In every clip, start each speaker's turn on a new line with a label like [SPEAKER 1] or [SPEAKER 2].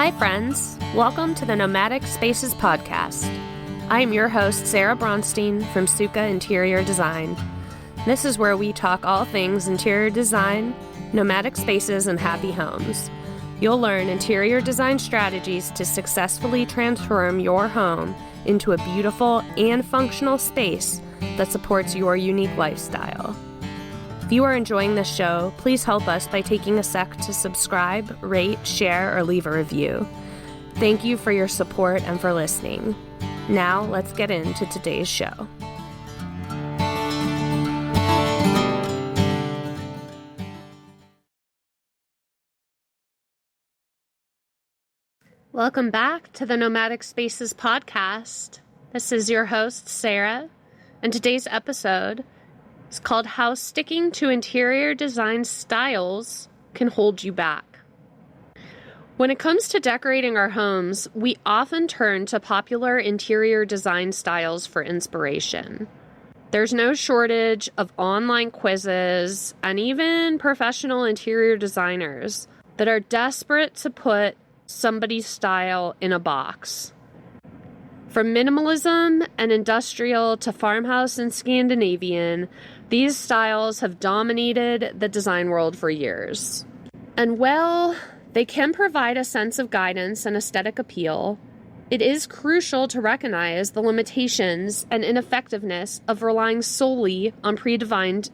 [SPEAKER 1] Hi, friends. Welcome to the Nomadic Spaces Podcast. I am your host, Sarah Bronstein from Suka Interior Design. This is where we talk all things interior design, nomadic spaces, and happy homes. You'll learn interior design strategies to successfully transform your home into a beautiful and functional space that supports your unique lifestyle. If you are enjoying this show, please help us by taking a sec to subscribe, rate, share, or leave a review. Thank you for your support and for listening. Now, let's get into today's show. Welcome back to the Nomadic Spaces Podcast. This is your host, Sarah, and today's episode is called How Sticking to Interior Design Styles Can Hold You Back. When it comes to decorating our homes, we often turn to popular interior design styles for inspiration. There's no shortage of online quizzes and even professional interior designers that are desperate to put somebody's style in a box. From minimalism and industrial to farmhouse and Scandinavian, these styles have dominated the design world for years. And while they can provide a sense of guidance and aesthetic appeal, it is crucial to recognize the limitations and ineffectiveness of relying solely on predefined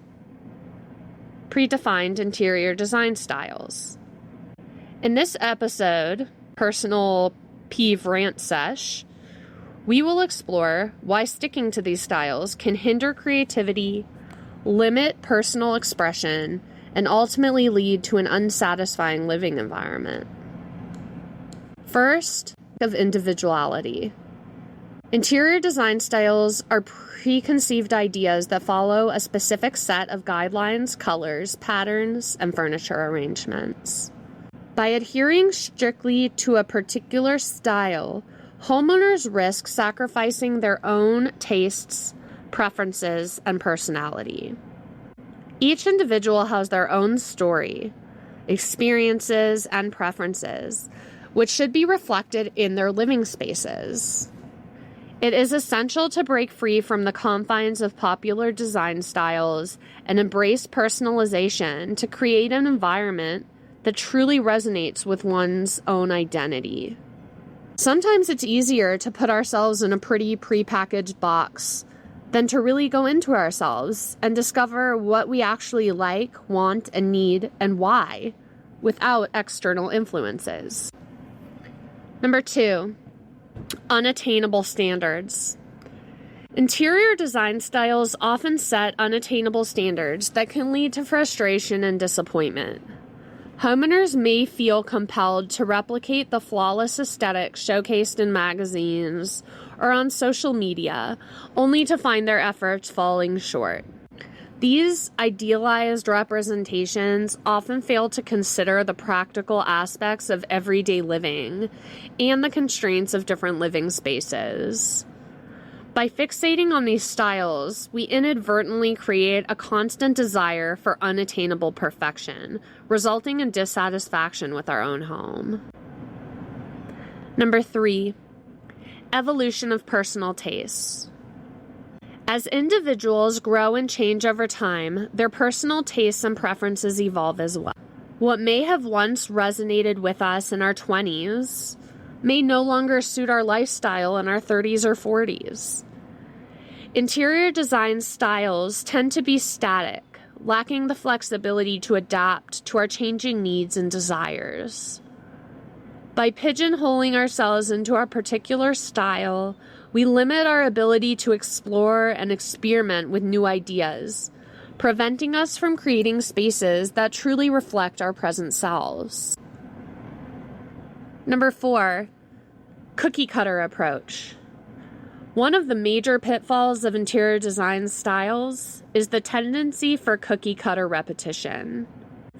[SPEAKER 1] interior design styles. In this episode, Personal Peeve Rant Sesh, we will explore why sticking to these styles can hinder creativity, limit personal expression, and ultimately lead to an unsatisfying living environment. First, of individuality. Interior design styles are preconceived ideas that follow a specific set of guidelines, colors, patterns, and furniture arrangements. By adhering strictly to a particular style, homeowners risk sacrificing their own tastes, preferences, and personality. Each individual has their own story, experiences, and preferences, which should be reflected in their living spaces. It is essential to break free from the confines of popular design styles and embrace personalization to create an environment that truly resonates with one's own identity. Sometimes it's easier to put ourselves in a pretty prepackaged box than to really go into ourselves and discover what we actually like, want, and need, and why, without external influences. Number 2, unattainable standards. Interior design styles often set unattainable standards that can lead to frustration and disappointment. Homeowners may feel compelled to replicate the flawless aesthetic showcased in magazines or on social media, only to find their efforts falling short. These idealized representations often fail to consider the practical aspects of everyday living and the constraints of different living spaces. By fixating on these styles, we inadvertently create a constant desire for unattainable perfection, resulting in dissatisfaction with our own home. Number 3, evolution of personal tastes. As individuals grow and change over time, their personal tastes and preferences evolve as well. What may have once resonated with us in our 20s may no longer suit our lifestyle in our 30s or 40s. Interior design styles tend to be static, lacking the flexibility to adapt to our changing needs and desires. By pigeonholing ourselves into our particular style, we limit our ability to explore and experiment with new ideas, preventing us from creating spaces that truly reflect our present selves. Number 4, cookie cutter approach. One of the major pitfalls of interior design styles is the tendency for cookie cutter repetition.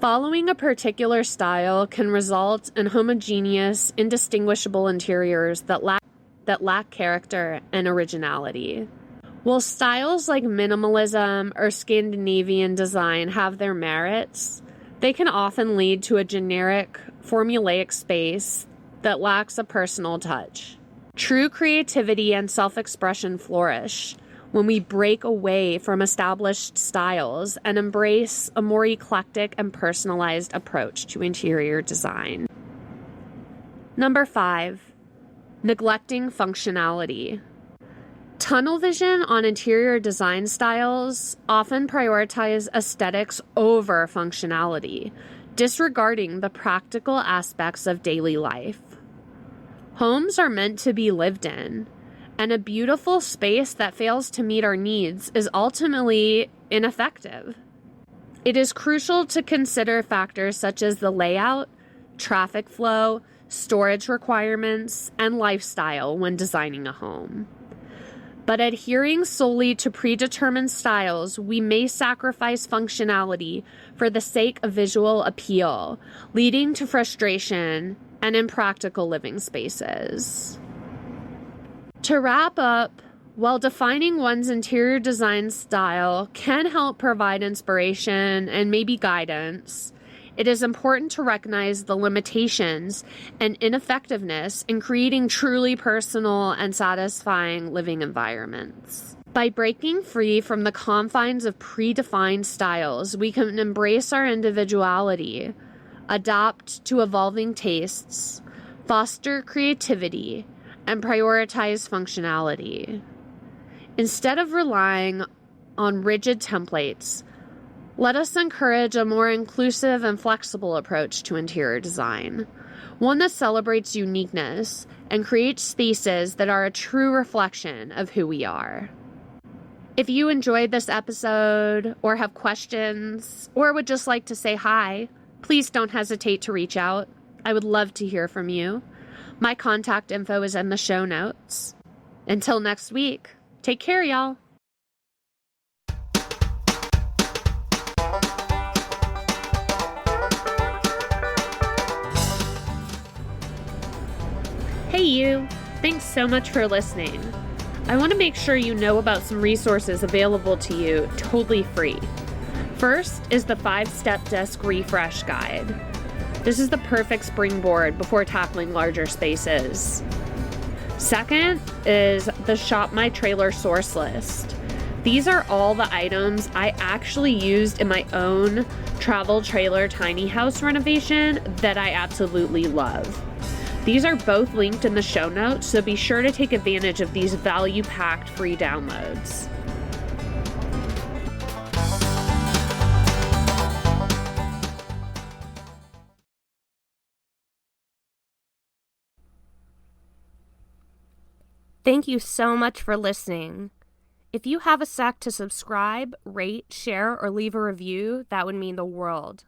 [SPEAKER 1] Following a particular style can result in homogeneous, indistinguishable interiors that lack character and originality. While styles like minimalism or Scandinavian design have their merits, they can often lead to a generic, formulaic space that lacks a personal touch. True creativity and self-expression flourish when we break away from established styles and embrace a more eclectic and personalized approach to interior design. Number 5, neglecting functionality. Tunnel vision on interior design styles often prioritize aesthetics over functionality, disregarding the practical aspects of daily life. Homes are meant to be lived in, and a beautiful space that fails to meet our needs is ultimately ineffective. It is crucial to consider factors such as the layout, traffic flow, storage requirements, and lifestyle when designing a home. But adhering solely to predetermined styles, we may sacrifice functionality for the sake of visual appeal, leading to frustration and impractical living spaces. To wrap up, while defining one's interior design style can help provide inspiration and maybe guidance, it is important to recognize the limitations and ineffectiveness in creating truly personal and satisfying living environments. By breaking free from the confines of predefined styles, we can embrace our individuality, adapt to evolving tastes, foster creativity, and prioritize functionality. Instead of relying on rigid templates, let us encourage a more inclusive and flexible approach to interior design, one that celebrates uniqueness and creates spaces that are a true reflection of who we are. If you enjoyed this episode or have questions or would just like to say hi, please don't hesitate to reach out. I would love to hear from you. My contact info is in the show notes. Until next week, take care, y'all. Hey you! Thanks so much for listening. I want to make sure you know about some resources available to you totally free. First is the 5-step desk refresh guide. This is the perfect springboard before tackling larger spaces. Second is the Shop My Trailer source list. These are all the items I actually used in my own travel trailer tiny house renovation that I absolutely love. These are both linked in the show notes, so be sure to take advantage of these value-packed free downloads. Thank you so much for listening. If you have a sec to subscribe, rate, share, or leave a review, that would mean the world.